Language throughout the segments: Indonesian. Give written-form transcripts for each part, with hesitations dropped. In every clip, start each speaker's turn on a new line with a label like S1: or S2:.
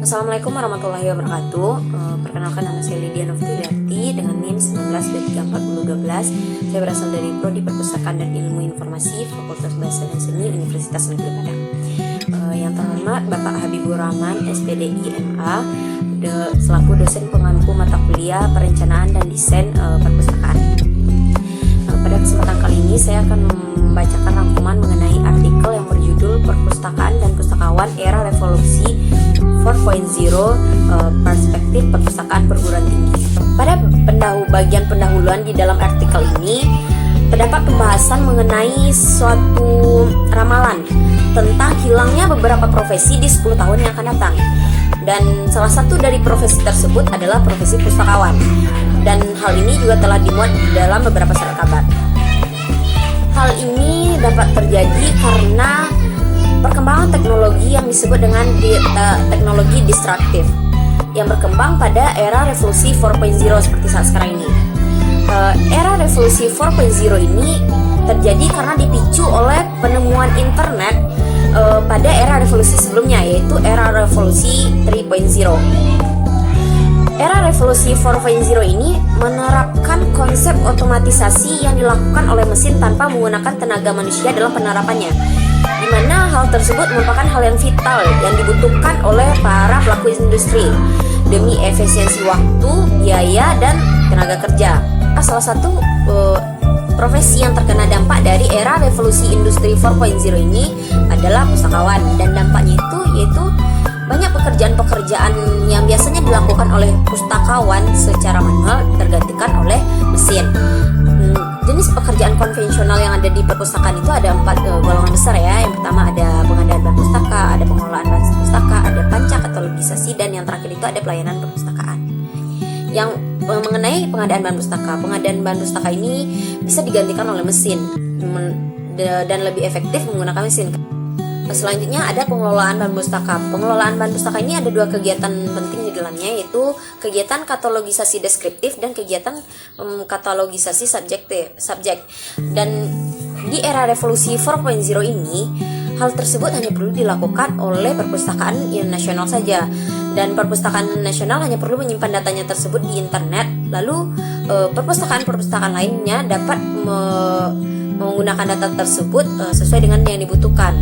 S1: Assalamualaikum warahmatullahi wabarakatuh. Perkenalkan, nama saya Lydia Novtiliarti dengan NIM 19234012. Saya berasal dari Prodi Perpustakaan dan Ilmu Informasi Fakultas Bahasa dan Seni Universitas Negeri Padang. Yang terhormat Bapak Habibur Rahman, SPDI MA, selaku dosen pengampu mata kuliah Perencanaan dan Desain Perpustakaan. Pada kesempatan kali ini saya akan membacakan rangkuman mengenai artikel yang berjudul Perpustakaan dan Pustakawan Era Revolusi 4.0, Perspektif Perpustakaan Perguruan Tinggi. Pada bagian pendahuluan di dalam artikel ini terdapat pembahasan mengenai suatu ramalan tentang hilangnya beberapa profesi di 10 tahun yang akan datang. Dan salah satu dari profesi tersebut adalah profesi pustakawan. Dan hal ini juga telah dimuat dalam beberapa surat kabar. Hal ini dapat terjadi karena perkembangan teknologi yang disebut dengan teknologi disruptif yang berkembang pada era revolusi 4.0 seperti saat sekarang ini. Era revolusi 4.0 ini terjadi karena dipicu oleh penemuan internet pada era revolusi sebelumnya, yaitu era revolusi 3.0. Era revolusi 4.0 ini menerapkan konsep otomatisasi yang dilakukan oleh mesin tanpa menggunakan tenaga manusia dalam penerapannya, di mana hal tersebut merupakan hal yang vital yang dibutuhkan oleh para pelaku industri demi efisiensi waktu, biaya, dan tenaga kerja. Salah satu profesi yang terkena dampak dari era revolusi industri 4.0 ini adalah pustakawan, dan dampaknya itu yaitu banyak pekerjaan-pekerjaan yang biasanya dilakukan oleh pustakawan secara manual tergantikan oleh mesin. Jenis pekerjaan konvensional yang ada di perpustakaan itu ada 4 golongan besar ya. Yang pertama ada pengadaan bahan pustaka, ada pengelolaan bahan pustaka, ada pancakatalogisasi, dan yang terakhir itu ada pelayanan perpustakaan. Yang mengenai pengadaan bahan pustaka ini bisa digantikan oleh mesin dan lebih efektif menggunakan mesin. Selanjutnya ada pengelolaan bahan pustaka. Pengelolaan bahan pustaka ini ada 2 kegiatan penting di dalamnya, yaitu kegiatan katalogisasi deskriptif dan kegiatan katalogisasi subjek. Dan di era revolusi 4.0 ini hal tersebut hanya perlu dilakukan oleh perpustakaan nasional saja, dan perpustakaan nasional hanya perlu menyimpan datanya tersebut di internet. Lalu perpustakaan lainnya dapat menggunakan data tersebut sesuai dengan yang dibutuhkan.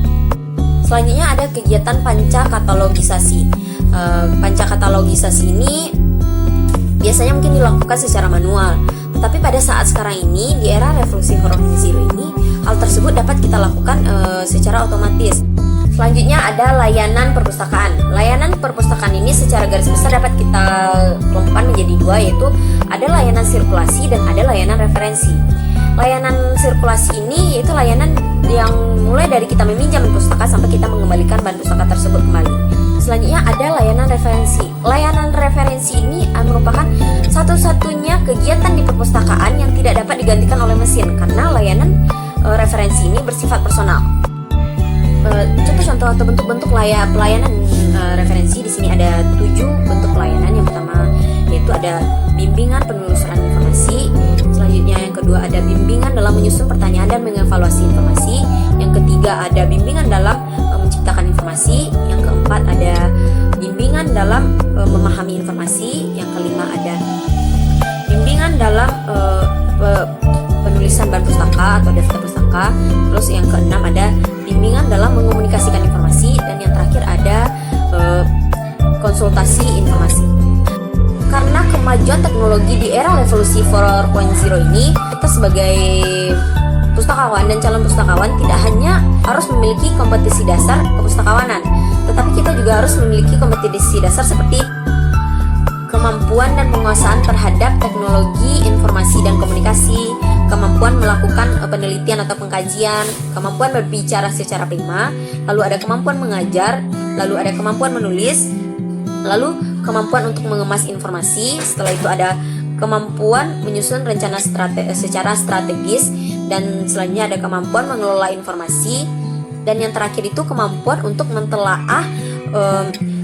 S1: Selanjutnya ada kegiatan pancakatalogisasi. Pancakatalogisasi ini biasanya mungkin dilakukan secara manual, tetapi pada saat sekarang ini di era revolusi 4.0 ini hal tersebut dapat kita lakukan secara otomatis. Selanjutnya ada layanan perpustakaan. Layanan perpustakaan ini secara garis besar dapat kita kelompokkan menjadi 2, yaitu ada layanan sirkulasi dan ada layanan referensi. Layanan sirkulasi ini yaitu layanan yang mulai dari kita meminjam pustaka sampai kita mengembalikan bahan pustaka tersebut kembali. Selanjutnya ada layanan referensi. Layanan referensi ini merupakan satu-satunya kegiatan di perpustakaan yang tidak dapat digantikan oleh mesin, karena layanan referensi ini bersifat personal. Contoh atau bentuk-bentuk pelayanan referensi di sini ada 7 bentuk pelayanan. Yang pertama yaitu ada bimbingan penelusuran informasi. Selanjutnya yang kedua ada bimbingan dalam menyusun pertanyaan dan mengevaluasi informasi. Yang ketiga ada bimbingan dalam menciptakan informasi. Yang keempat ada bimbingan dalam memahami informasi. Yang kelima ada bimbingan dalam penulisan bahan pustaka atau daftar pustaka. Terus yang keenam ada bimbingan dalam mengomunikasikan informasi, dan yang terakhir ada konsultasi informasi. Karena kemajuan teknologi di era revolusi 4.0 ini, kita sebagai pustakawan dan calon pustakawan tidak hanya harus memiliki kompetisi dasar kepustakawanan, tetapi kita juga harus memiliki kompetisi dasar seperti kemampuan dan penguasaan terhadap teknologi informasi dan komunikasi, kemampuan melakukan penelitian atau pengkajian, kemampuan berbicara secara prima, lalu ada kemampuan mengajar, lalu ada kemampuan menulis, lalu kemampuan untuk mengemas informasi. Setelah itu ada kemampuan menyusun rencana secara strategis, dan selanjutnya ada kemampuan mengelola informasi, dan yang terakhir itu kemampuan untuk mentelaah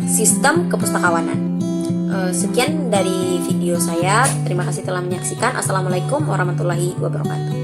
S1: sistem kepustakawanan. Sekian dari video saya. Terima kasih telah menyaksikan. Assalamualaikum warahmatullahi wabarakatuh.